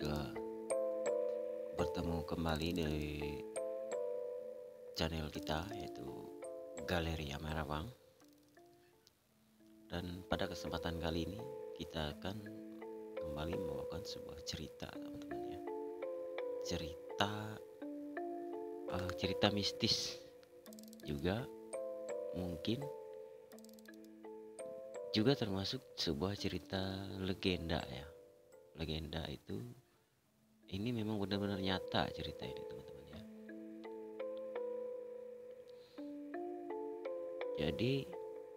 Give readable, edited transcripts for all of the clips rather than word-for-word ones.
eh, bertemu kembali di channel kita, yaitu Galeri Amarawang. Dan pada kesempatan kali ini kita akan kembali membawakan sebuah cerita, teman-teman ya. Cerita mistis juga, mungkin juga termasuk sebuah cerita legenda ya. Legenda itu ini memang benar-benar nyata cerita ini, teman-teman ya. Jadi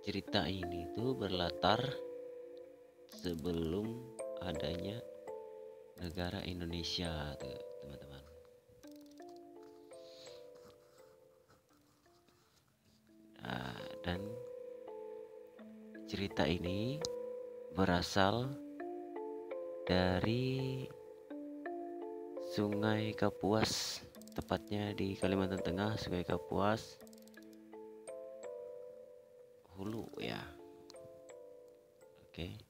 cerita ini tuh berlatar sebelum adanya negara Indonesia tuh, teman-teman. Dan cerita ini berasal dari Sungai Kapuas, tepatnya di Kalimantan Tengah, Sungai Kapuas Hulu ya. Oke.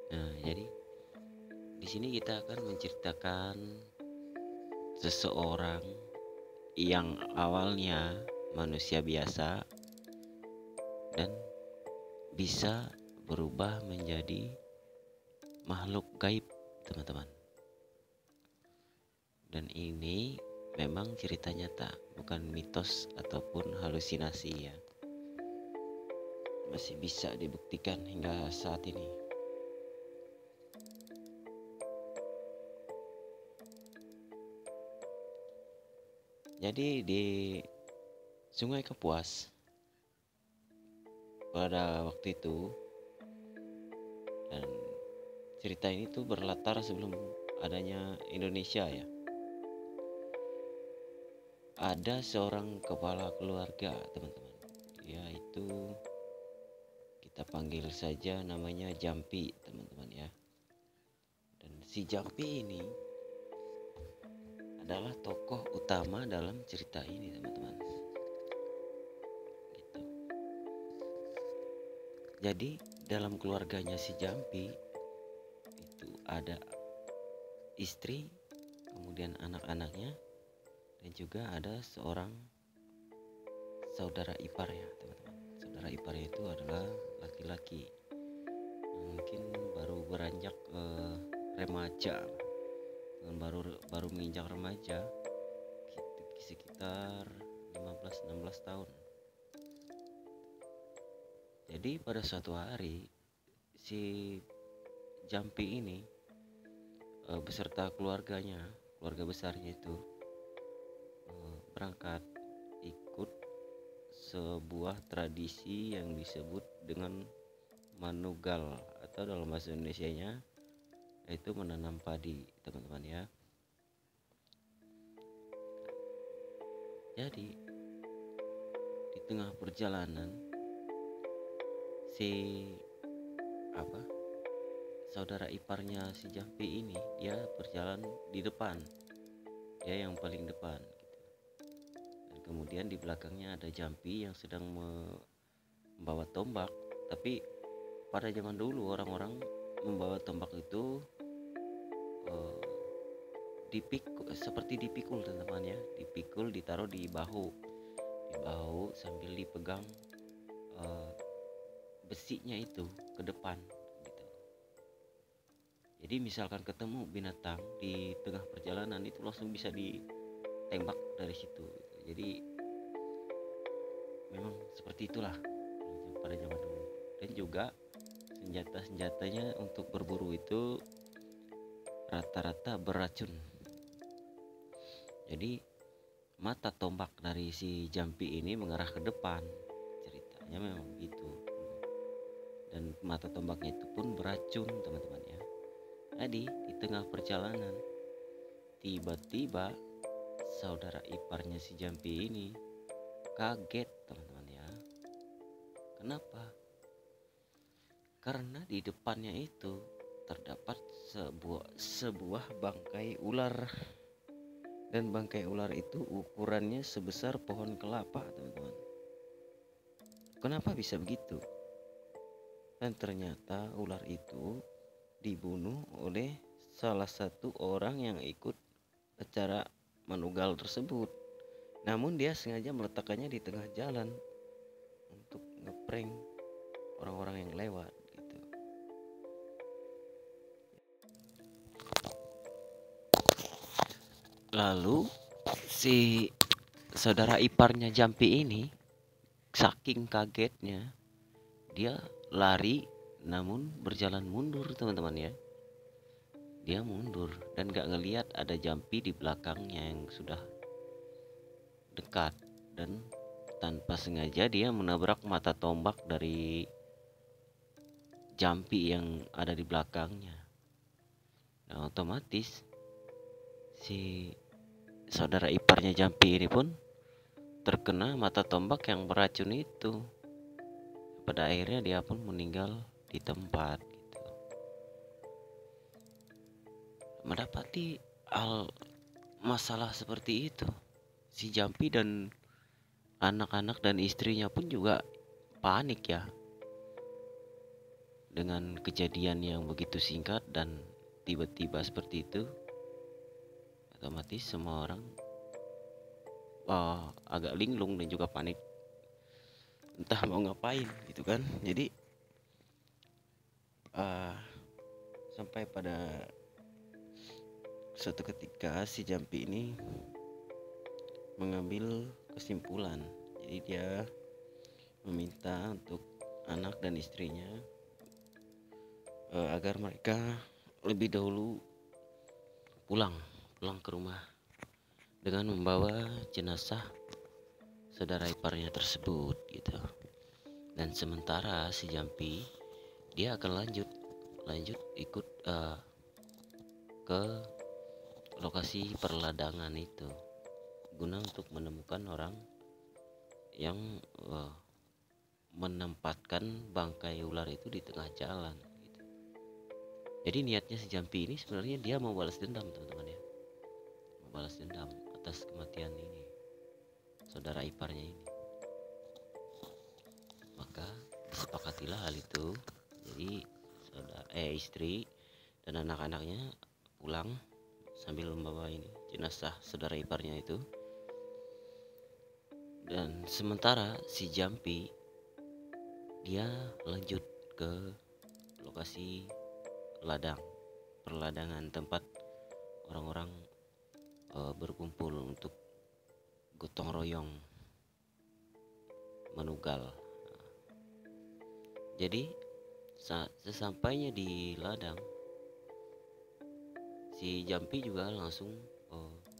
Nah, jadi di sini kita akan menceritakan seseorang yang awalnya manusia biasa dan bisa berubah menjadi makhluk gaib, teman-teman. Dan ini memang cerita nyata, bukan mitos ataupun halusinasi ya. Masih bisa dibuktikan hingga saat ini. Jadi di Sungai Kapuas pada waktu itu, dan cerita ini tuh berlatar sebelum adanya Indonesia ya. Ada seorang kepala keluarga, teman-teman, yaitu kita panggil saja namanya Jampi, teman-teman ya. Dan si Jampi ini adalah tokoh utama dalam cerita ini, teman-teman. Gitu. Jadi dalam keluarganya si Jampi itu ada istri, kemudian anak-anaknya, dan juga ada seorang saudara ipar ya, teman-teman. Saudara iparnya itu adalah laki-laki, mungkin baru beranjak remaja, dan baru menginjak remaja sekitar 15-16 tahun. Jadi pada suatu hari si Jampi ini beserta keluarga besarnya itu berangkat ikut sebuah tradisi yang disebut dengan manugal, atau dalam bahasa Indonesianya yaitu menanam padi, teman-teman ya. Jadi di tengah perjalanan si saudara iparnya si Jampi ini, dia berjalan di depan, dia yang paling depan gitu. Dan kemudian di belakangnya ada Jampi yang sedang membawa tombak. Tapi pada zaman dulu orang-orang membawa tombak itu seperti dipikul, teman-teman ya. Dipikul, ditaruh di bahu sambil dipegang besinya itu ke depan gitu. Jadi misalkan ketemu binatang di tengah perjalanan itu langsung bisa ditembak dari situ gitu. Jadi memang seperti itulah pada zaman dulu. Dan juga senjatanya untuk berburu itu rata-rata beracun. Jadi mata tombak dari si Jampi ini mengarah ke depan, ceritanya memang begitu. Dan mata tombaknya itu pun beracun, teman-teman ya. Jadi di tengah perjalanan tiba-tiba saudara iparnya si Jampi ini kaget, teman-teman ya. Kenapa? Karena di depannya itu terdapat sebuah bangkai ular. Dan bangkai ular itu ukurannya sebesar pohon kelapa, teman-teman. Kenapa bisa begitu? Dan ternyata ular itu dibunuh oleh salah satu orang yang ikut acara manugal tersebut. Namun dia sengaja meletakkannya di tengah jalan untuk ngeprank orang-orang yang lewat gitu. Lalu si saudara iparnya Jampi ini saking kagetnya dia lari, namun berjalan mundur teman-teman ya. Dia mundur dan gak ngelihat ada Jampi di belakangnya yang sudah dekat, dan tanpa sengaja dia menabrak mata tombak dari Jampi yang ada di belakangnya. Nah, otomatis si saudara iparnya Jampi ini pun terkena mata tombak yang beracun itu. Pada akhirnya dia pun meninggal di tempat gitu. Mendapati masalah seperti itu, si Jampi dan anak-anak dan istrinya pun juga panik ya dengan kejadian yang begitu singkat dan tiba-tiba seperti itu. Otomatis semua orang agak linglung dan juga panik, entah mau ngapain gitu kan. Jadi sampai pada suatu ketika si Jampi ini mengambil kesimpulan. Jadi dia meminta untuk anak dan istrinya agar mereka lebih dahulu pulang ke rumah dengan membawa jenazah saudara iparnya tersebut gitu. Dan sementara si Jampi dia akan lanjut ikut ke lokasi perladangan itu guna untuk menemukan orang yang menempatkan bangkai ular itu di tengah jalan gitu. Jadi niatnya si Jampi ini sebenarnya dia mau balas dendam teman-teman ya, mau balas dendam atas kematian ini saudara iparnya ini. Maka disepakatilah hal itu. Jadi istri dan anak-anaknya pulang sambil membawa ini jenazah saudara iparnya itu. Dan sementara si Jampi dia lanjut ke lokasi perladangan tempat orang-orang berkumpul untuk gotong royong manugal. Jadi sesampainya di ladang, si Jampi juga langsung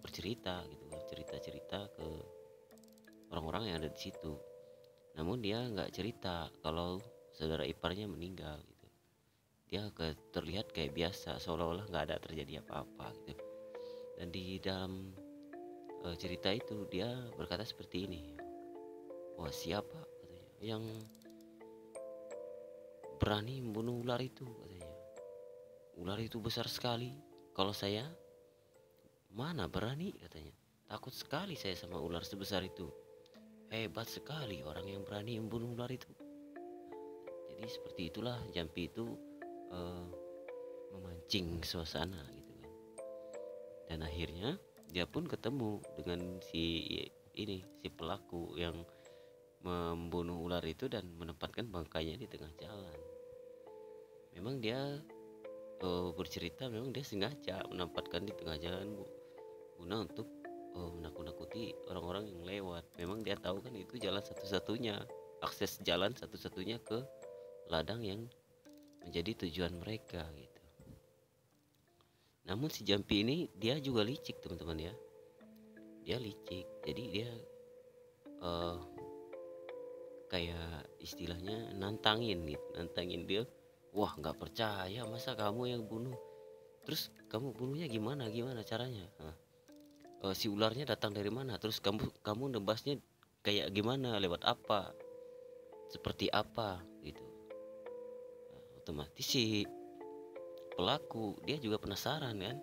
bercerita ke orang-orang yang ada di situ. Namun dia nggak cerita kalau saudara iparnya meninggal gitu. Dia terlihat kayak biasa, seolah-olah nggak ada terjadi apa-apa gitu. Dan di dalam cerita itu dia berkata seperti ini, wah siapa katanya yang berani membunuh ular itu katanya. Ular itu besar sekali, kalau saya mana berani katanya. Takut sekali saya sama ular sebesar itu. Hebat sekali orang yang berani membunuh ular itu. Jadi seperti itulah Jampi itu memancing suasana gitu kan. Dan akhirnya dia pun ketemu dengan si pelaku yang membunuh ular itu dan menempatkan bangkainya di tengah jalan. Memang dia bercerita memang dia sengaja menempatkan di tengah jalan guna untuk menakut-nakuti orang-orang yang lewat. Memang dia tahu kan itu jalan satu-satunya, akses jalan satu-satunya ke ladang yang menjadi tujuan mereka gitu. Namun si Jampi ini dia juga licik teman-teman ya. Dia licik, jadi dia kayak istilahnya nantangin dia. Wah, nggak percaya, masa kamu yang bunuh? Terus kamu bunuhnya gimana caranya? Si ularnya datang dari mana? Terus kamu nebasnya kayak gimana? Lewat apa? Seperti apa gitu? Otomatis si pelaku dia juga penasaran kan.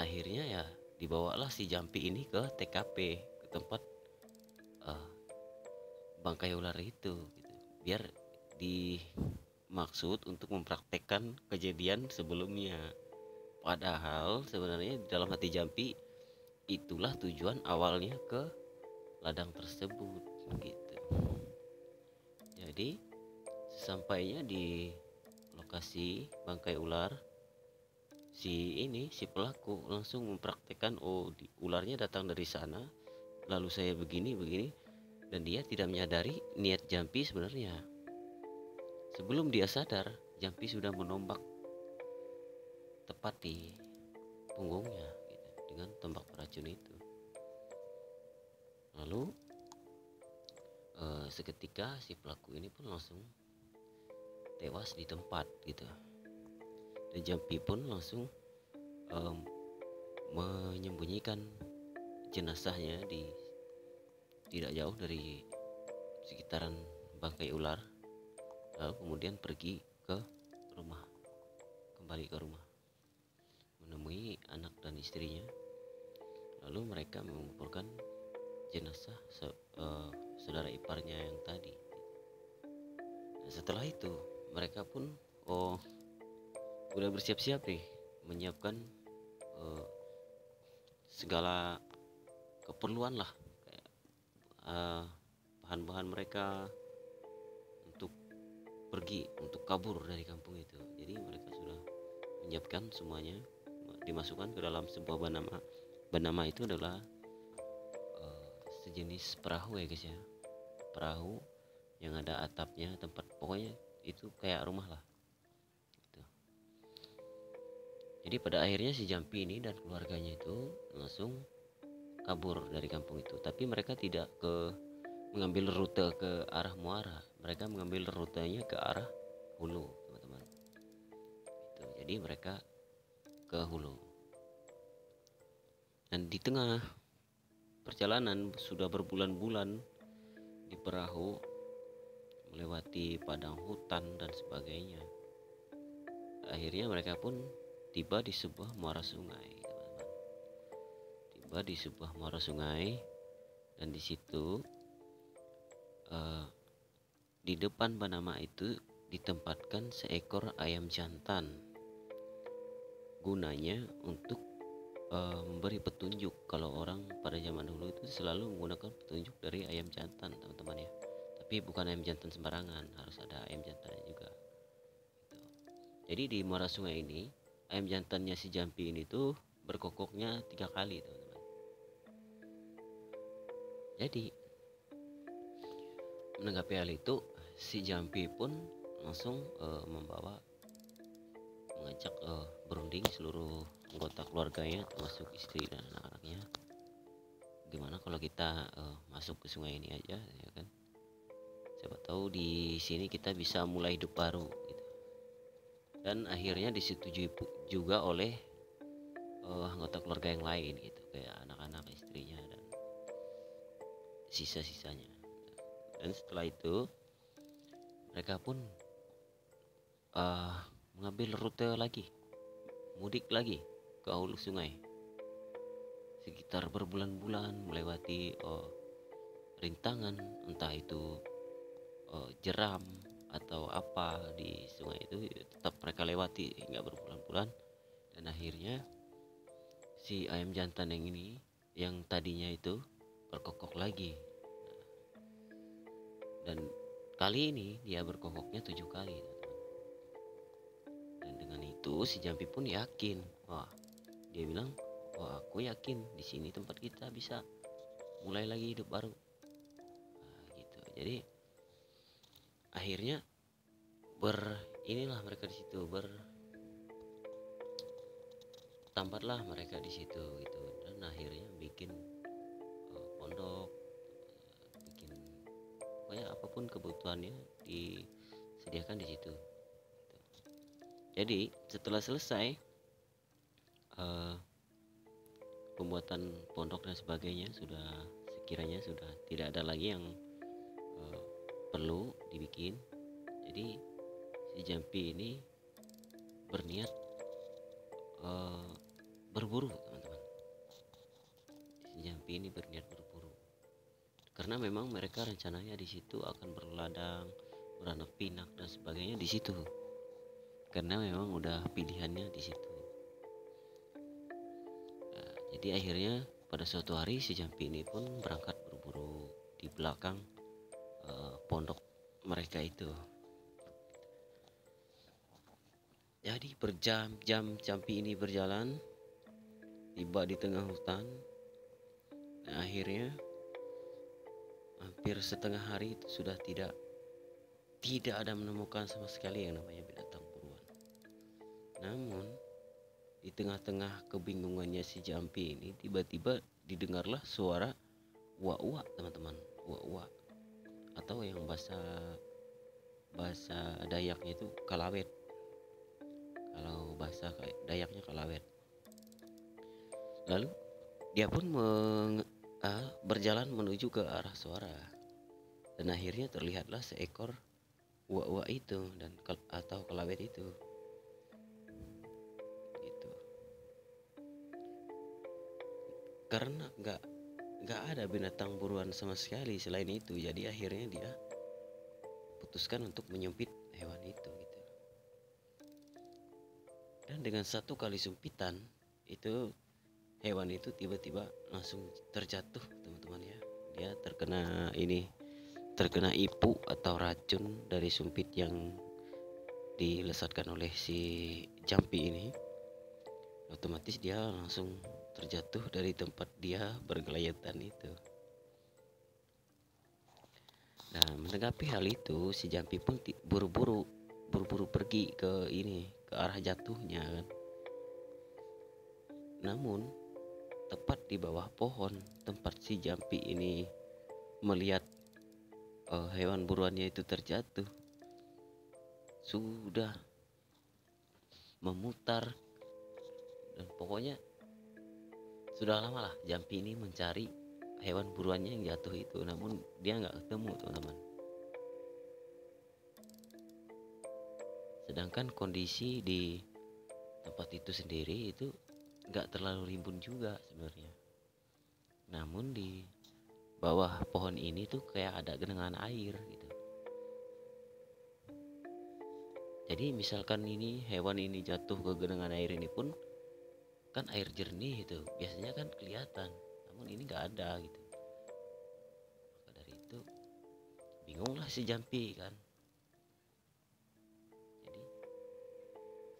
Akhirnya ya dibawalah si Jampi ini ke TKP, ke tempat bangkai ular itu gitu. Biar maksud untuk mempraktekkan kejadian sebelumnya. Padahal sebenarnya di dalam hati Jampi itulah tujuan awalnya ke ladang tersebut gitu. Jadi sesampainya di lokasi bangkai ular, si pelaku langsung mempraktekkan, ularnya datang dari sana, lalu saya begini, dan dia tidak menyadari niat Jampi sebenarnya. Sebelum dia sadar, Jampi sudah menombak tepat di punggungnya gitu, dengan tombak beracun itu. Lalu seketika si pelaku ini pun langsung tewas di tempat gitu. Dan Jampi pun langsung menyembunyikan jenazahnya di tidak jauh dari sekitaran bangkai ular, lalu kemudian pergi ke rumah, kembali ke rumah, menemui anak dan istrinya. Lalu mereka mengumpulkan jenazah saudara iparnya yang tadi. Dan setelah itu mereka pun udah bersiap-siap nih, menyiapkan segala keperluan lah, kayak bahan-bahan mereka untuk pergi, untuk kabur dari kampung itu. Jadi mereka sudah menyiapkan semuanya, dimasukkan ke dalam sebuah banama. Banama itu adalah sejenis perahu ya guys ya, perahu yang ada atapnya, tempat pokoknya itu kayak rumah lah gitu. Jadi pada akhirnya si Jampi ini dan keluarganya itu langsung kabur dari kampung itu, tapi mereka tidak mengambil rute ke arah muara, mereka mengambil rutenya ke arah hulu, teman-teman. Gitu. Jadi mereka ke hulu. Dan di tengah perjalanan sudah berbulan-bulan di perahu, melewati padang hutan dan sebagainya. Akhirnya mereka pun tiba di sebuah muara sungai, teman-teman. Tiba di sebuah muara sungai, dan di situ di depan Banama itu ditempatkan seekor ayam jantan, gunanya untuk memberi petunjuk. Kalau orang pada zaman dulu itu selalu menggunakan petunjuk dari ayam jantan, teman-teman ya. Tapi bukan ayam jantan sembarangan, harus ada ayam jantannya juga gitu. Jadi di muara sungai ini, ayam jantannya si Jampi ini tuh berkokoknya 3 kali, teman-teman. Jadi menanggapi hal itu, si Jampi pun langsung mengajak berunding seluruh anggota keluarganya, termasuk istri dan anak-anaknya. Gimana kalau kita masuk ke sungai ini aja, ya kan? Siapa tahu di sini kita bisa mulai hidup baru gitu. Dan akhirnya disetujui juga oleh anggota keluarga yang lain gitu, kayak anak-anak, istrinya dan sisa-sisanya. Dan setelah itu mereka pun mengambil rute lagi, mudik lagi ke hulu sungai, sekitar berbulan-bulan melewati rintangan, entah itu jeram atau apa di sungai itu, tetap mereka lewati hingga berbulan-bulan. Dan akhirnya si ayam jantan yang ini, yang tadinya itu berkokok lagi, dan kali ini dia berkokoknya 7 kali, teman-teman. Dan dengan itu si Jampi pun yakin, dia bilang, aku yakin di sini tempat kita bisa mulai lagi hidup baru. Gitu. Jadi akhirnya mereka di situ, bertambatlah mereka di situ gitu. Dan akhirnya bikin pondok, bikin pokoknya apapun kebutuhannya disediakan di situ gitu. Jadi setelah selesai pembuatan pondok dan sebagainya, sekiranya sudah tidak ada lagi yang perlu dibikin. Jadi si Jampi ini berniat berburu, teman-teman. Si Jampi ini berniat berburu karena memang mereka rencananya di situ akan berladang, beranak pinak dan sebagainya di situ, karena memang udah pilihannya di situ. Nah, jadi akhirnya pada suatu hari si Jampi ini pun berangkat berburu di belakang pondok mereka itu. Jadi berjam-jam Jampi ini berjalan, tiba di tengah hutan. Nah, akhirnya hampir setengah hari itu sudah tidak ada menemukan sama sekali yang namanya binatang buruan. Namun di tengah-tengah kebingungannya si Jampi ini, tiba-tiba didengarlah suara uak-uak, teman-teman. Uak-uak, atau yang bahasa Dayaknya itu kalawet. Kalau bahasa Dayaknya kalawet. Lalu dia pun berjalan menuju ke arah suara, dan akhirnya terlihatlah seekor uak-uak itu atau kalawet itu. Gitu. Karena nggak ada binatang buruan sama sekali selain itu, jadi akhirnya dia putuskan untuk menyumpit hewan itu gitu. Dan dengan satu kali sumpitan itu, hewan itu tiba-tiba langsung terjatuh, teman-teman ya. Dia terkena ipu atau racun dari sumpit yang dilesatkan oleh si Jampi ini. Otomatis dia langsung terjatuh dari tempat dia bergelayutan itu. Nah, menanggapi hal itu, si Jampi pun buru-buru pergi ke arah jatuhnya kan. Namun tepat di bawah pohon tempat si Jampi ini melihat hewan buruannya itu terjatuh, sudah memutar, dan pokoknya sudah lama lah Jampi ini mencari hewan buruannya yang jatuh itu, namun dia nggak ketemu, teman-teman. Sedangkan kondisi di tempat itu sendiri itu nggak terlalu rimbun juga sebenarnya. Namun di bawah pohon ini tuh kayak ada genangan air gitu. Jadi misalkan hewan ini jatuh ke genangan air ini pun kan air jernih itu biasanya kan kelihatan, namun ini nggak ada gitu. Maka dari itu bingunglah si Jampi kan. Jadi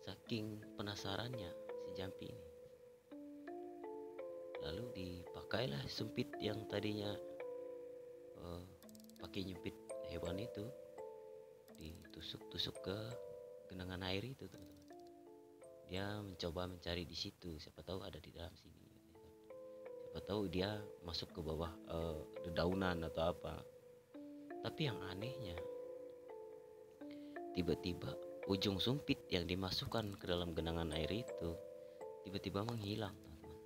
saking penasarannya si Jampi ini, lalu dipakailah sumpit yang tadinya pakai nyempit hewan itu, ditusuk-tusuk ke genangan air itu, teman-teman. Dia mencoba mencari di situ, siapa tahu ada di dalam sini, siapa tahu dia masuk ke bawah dedaunan atau apa. Tapi yang anehnya, tiba-tiba ujung sumpit yang dimasukkan ke dalam genangan air itu tiba-tiba menghilang, teman-teman.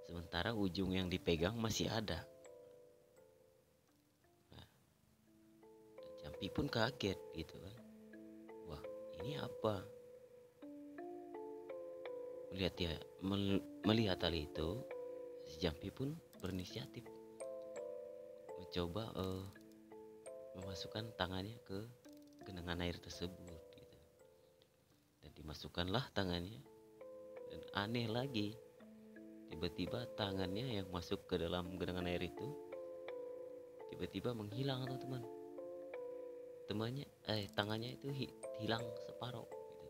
Sementara ujung yang dipegang masih ada. Nah, Jampi pun kaget gitu kan. Wah, ini apa? Melihat hal itu, si Jampi pun berinisiatif mencoba memasukkan tangannya ke genangan air tersebut gitu. Dan dimasukkanlah tangannya, dan aneh lagi, tiba-tiba tangannya yang masuk ke dalam genangan air itu tiba-tiba menghilang, teman-teman. Tangannya itu hilang separuh gitu.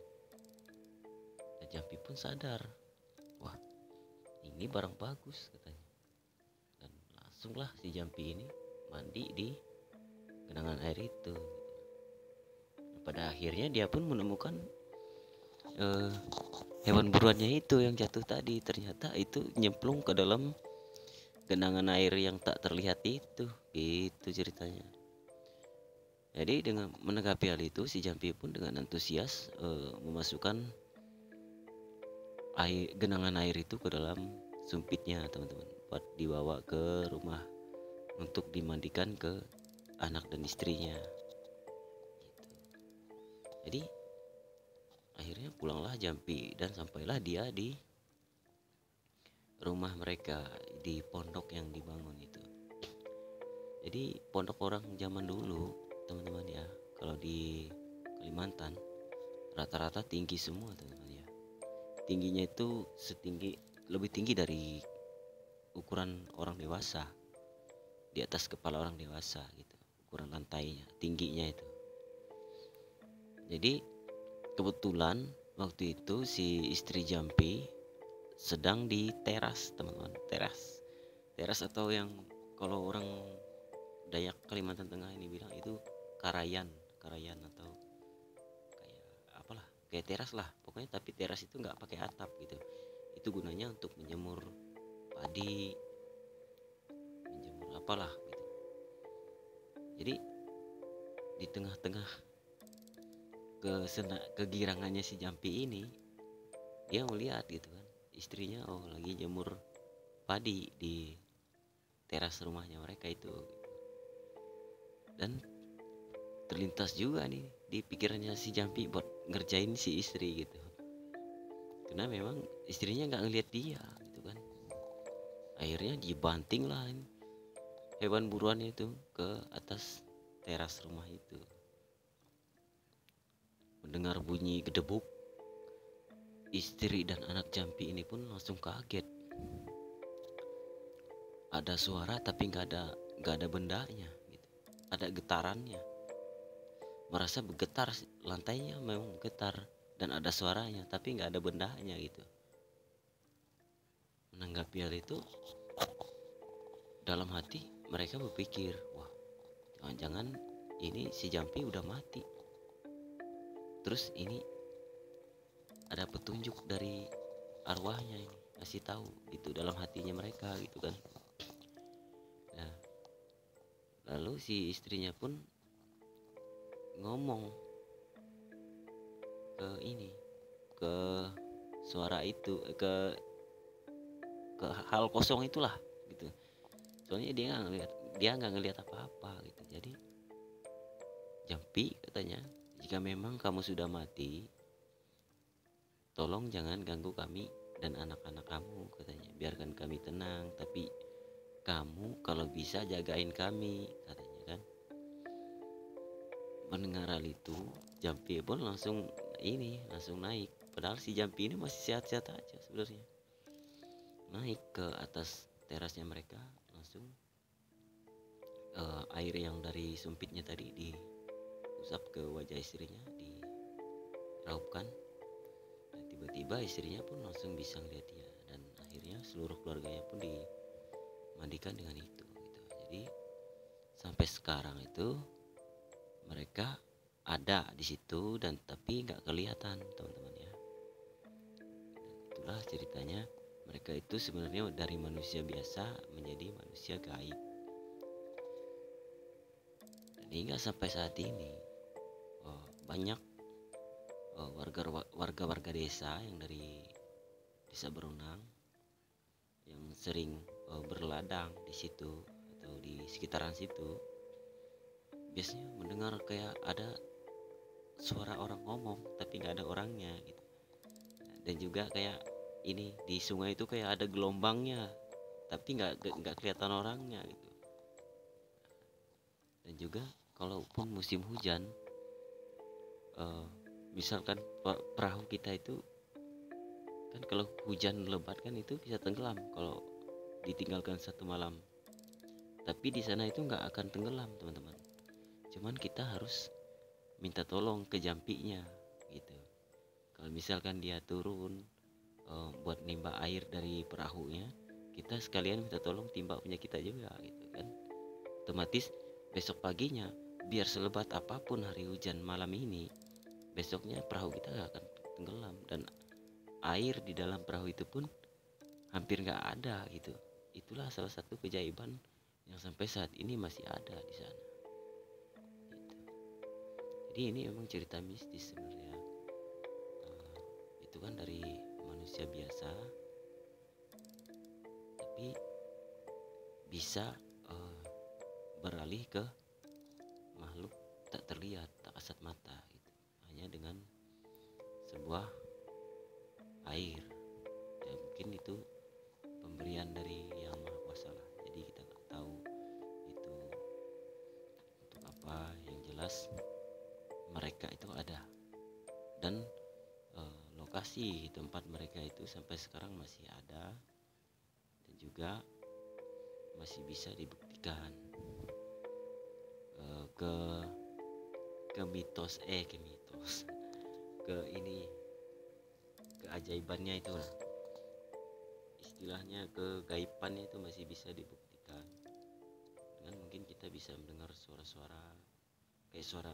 Dan Jampi pun sadar, wah, ini barang bagus katanya. Dan langsunglah si Jampi ini mandi di genangan air itu. Nah, pada akhirnya dia pun menemukan hewan buruannya itu yang jatuh tadi. Ternyata itu nyemplung ke dalam genangan air yang tak terlihat itu. Gitu ceritanya. Jadi dengan menanggapi hal itu, si Jampi pun dengan antusias memasukkan genangan air itu ke dalam sumpitnya, teman-teman, buat dibawa ke rumah untuk dimandikan ke anak dan istrinya gitu. Jadi akhirnya pulanglah Jampi dan sampailah dia di rumah mereka di pondok yang dibangun itu. Jadi pondok orang zaman dulu, teman-teman ya, kalau di Kalimantan rata-rata tinggi semua teman-teman ya. Tingginya itu lebih tinggi dari ukuran orang dewasa, di atas kepala orang dewasa gitu ukuran lantainya, tingginya itu. Jadi kebetulan waktu itu si istri Jampi sedang di teras teman-teman, teras atau yang kalau orang Dayak Kalimantan Tengah ini bilang itu karayan atau kayak apalah, kayak teras lah pokoknya, tapi teras itu nggak pakai atap gitu. Itu gunanya untuk menjemur padi, menjemur apalah gitu. Jadi di tengah-tengah kegirangannya si Jampi ini, dia melihat gitu kan istrinya lagi jemur padi di teras rumahnya mereka itu. Dan terlintas juga nih di pikirannya si Jampi buat ngerjain si istri gitu, karena memang istrinya nggak ngelihat dia gitu kan. Akhirnya dibanting lah ini hewan buruan itu ke atas teras rumah itu. Mendengar bunyi gedebuk, istri dan anak Jampi ini pun langsung kaget. Ada suara tapi nggak ada bendanya gitu. Ada getarannya. Merasa bergetar, lantainya memang bergetar dan ada suaranya tapi nggak ada bendanya gitu. Menanggapi hal itu, dalam hati mereka berpikir, wah jangan-jangan ini si Jampi udah mati. Terus ini ada petunjuk dari arwahnya ini kasih tahu gitu dalam hatinya mereka gitu kan. Nah, lalu si istrinya pun ngomong ke suara itu, ke hal kosong itulah gitu. Soalnya dia nggak ngelihat apa-apa gitu. Jadi Jampi katanya, jika memang kamu sudah mati, tolong jangan ganggu kami dan anak-anak kamu katanya. Biarkan kami tenang, tapi kamu kalau bisa jagain kami katanya kan. Mendengar hal itu, Jampi pun langsung naik. Padahal si Jampi ini masih sehat-sehat aja sebenarnya. Naik ke atas terasnya mereka, langsung air yang dari sumpitnya tadi diusap ke wajah istrinya, diraupkan. Dan tiba-tiba istrinya pun langsung bisa ngeliat dia, dan akhirnya seluruh keluarganya pun dimandikan dengan itu gitu. Jadi sampai sekarang itu mereka ada di situ dan tapi nggak kelihatan teman-teman ya. Dan itulah ceritanya, mereka itu sebenarnya dari manusia biasa menjadi manusia gaib. Dan hingga sampai saat ini banyak warga-warga desa yang dari desa Berunang yang sering berladang di situ atau di sekitaran situ, biasanya mendengar kayak ada suara orang ngomong tapi nggak ada orangnya gitu. Dan juga kayak ini di sungai itu kayak ada gelombangnya tapi nggak kelihatan orangnya gitu. Dan juga kalaupun musim hujan, misalkan perahu kita itu kan kalau hujan lebat kan itu bisa tenggelam kalau ditinggalkan satu malam. Tapi di sana itu nggak akan tenggelam teman-teman. Cuman kita harus minta tolong ke Jampinya gitu. Kalau misalkan dia turun buat nimba air dari perahunya, kita sekalian minta tolong timba punya kita juga gitu kan. Otomatis besok paginya, biar selebat apapun hari hujan malam ini, besoknya perahu kita gak akan tenggelam, dan air di dalam perahu itu pun hampir gak ada gitu. Itulah salah satu keajaiban yang sampai saat ini masih ada di sana gitu. Jadi ini emang cerita mistis sebenarnya. Itu kan dari manusia biasa tapi bisa beralih ke makhluk tak terlihat, tak kasat mata gitu, hanya dengan sebuah air. Ya mungkin itu pemberian dari Yang Maha Kuasa lah. Jadi kita nggak tahu itu untuk apa. Yang jelas lokasi tempat mereka itu sampai sekarang masih ada dan juga masih bisa dibuktikan ke mitos ke ini keajaibannya itu lah, istilahnya kegaibannya itu masih bisa dibuktikan dengan mungkin kita bisa mendengar suara-suara kayak suara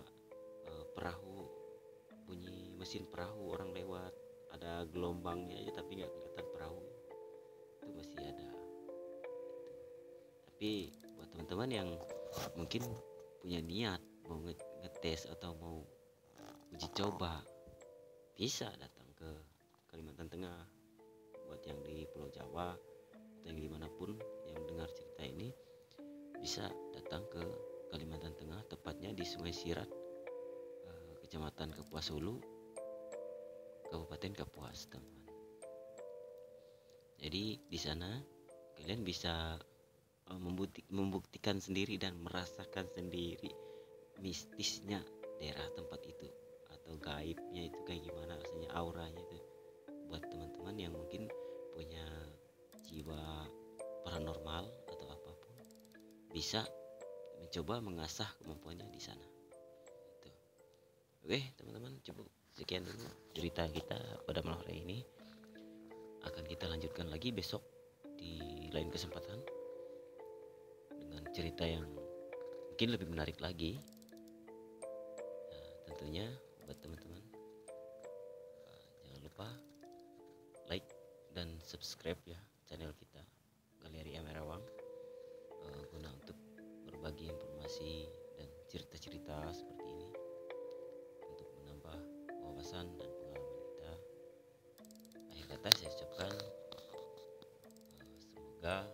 perahu, bunyi mesin perahu orang lewat, ada gelombangnya aja tapi nggak kelihatan perahu, itu masih ada. Tapi buat teman-teman yang mungkin punya niat mau ngetes atau mau uji coba, bisa datang ke Kalimantan Tengah. Buat yang di Pulau Jawa atau yang dimanapun yang dengar cerita ini, bisa datang ke Kalimantan Tengah, tepatnya di Sungai Sirat, Kecamatan Kapuas Hulu, Kabupaten Kapuas, teman. Jadi di sana kalian bisa membuktikan sendiri dan merasakan sendiri mistisnya daerah tempat itu, atau gaibnya itu kayak gimana rasanya, auranya itu. Buat teman-teman yang mungkin punya jiwa paranormal atau apapun, bisa mencoba mengasah kemampuannya di sana. Itu. Oke teman-teman, cukup sekian dulu cerita kita pada malam hari ini. Akan kita lanjutkan lagi besok di lain kesempatan dengan cerita yang mungkin lebih menarik lagi. Nah, tentunya buat teman-teman jangan lupa like dan subscribe ya channel kita Galeri Amerawang, guna untuk berbagi informasi dan cerita-cerita seperti ini untuk menambah wawasan dan pengalaman kita. Akhir kata saya ucapkan semoga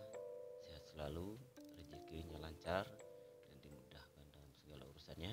sehat selalu, rezekinya lancar dan dimudahkan dalam segala urusannya.